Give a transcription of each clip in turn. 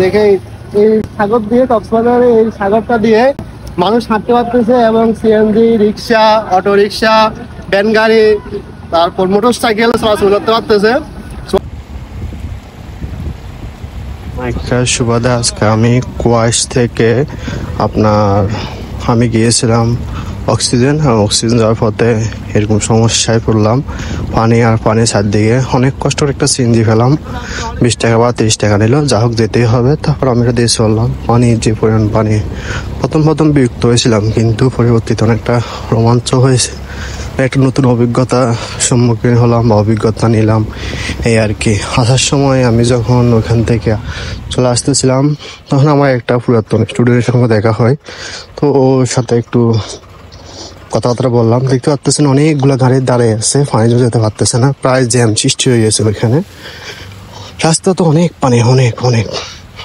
দেখে এই সাগর দিয়ে কক্সবাজারে এই সাগরটা দিয়ে মানুষ হাঁটতে পারতেছে এবং সিএনজি রিক্সা, অটো রিক্সা, ভ্যান গাড়ি, তারপর মোটর সাইকেল চলাচল করতে পারতেছে। একটা সুবাদে আজকে আমি কুয়াশ থেকে আমি গিয়েছিলাম অক্সিজেন যাওয়ার পথে এরকম সমস্যায় পড়লাম। পানি চারদিকে অনেক কষ্টের একটা সিএনজি ফেলাম, 20 টাকা বা 30 টাকা নিল, যা হোক যেতেই হবে। তারপর আমি এটা দিয়ে চললাম। যে পরিমাণ পানি, প্রথম বিরক্ত হয়েছিলাম, কিন্তু পরবর্তীতে অনেকটা রোমাঞ্চ হয়েছে। একটা নতুন অভিজ্ঞতা সম্মুখীন হলাম বা অভিজ্ঞতা নিলাম, এই আর কি। আসার সময় আমি যখন ওখান থেকে চলে আসতেছিলাম, তখন আমার একটা পুরাতন স্টুডেন্টের সঙ্গে দেখা হয়। তো ওর সাথে একটু কথাবার্তা বললাম। দেখতে পাচ্তেছেন অনেকগুলো গাড়ি দাঁড়িয়ে আছে, পানি যেতে পারতেছে না, প্রায় জ্যাম সৃষ্টি হয়ে গেছে ওইখানে। রাস্তা তো অনেক পানি, অনেক অনেক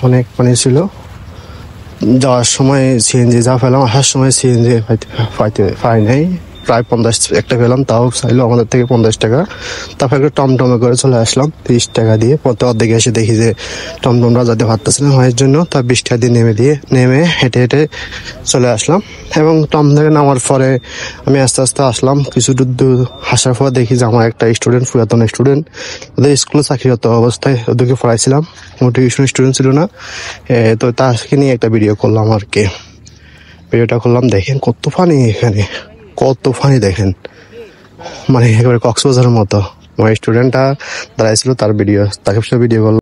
অনেক পানি ছিল। যাওয়ার সময় সিএনজি যা পেলাম, আসার সময় সিএনজি পাই নাই। প্রায় 50 একটা পেলাম, তাও চাইলো আমাদের থেকে 50 টাকা। তারপর একটা টমটমে করে চলে আসলাম 30 টাকা দিয়ে। পথে অর্ধেকে এসে দেখি যে টমটমরা যাতে পারতেছে না হওয়ার জন্য, তার 20 টাকা দিয়ে নেমে হেঁটে হেঁটে চলে আসলাম। এবং টম থেকে নামার পরে আমি আস্তে আস্তে আসলাম। কিছু দূর আসার পর দেখি যে আমার একটা স্টুডেন্ট, পুরাতন স্টুডেন্ট, ওদের স্কুলে চাকরিরত অবস্থায় ওদেরকে পড়াইছিলাম, মোটিভেশন স্টুডেন্ট ছিল না। তো তাকে নিয়ে একটা ভিডিও করলাম আর কি। ভিডিওটা করলাম, দেখেন কত পানি এখানে, কত পানি দেখেন, মানে একেবারে কক্সবাজারের মতো। আমার স্টুডেন্টটা দাঁড়াইছিল, তাকে ভিডিও করলাম।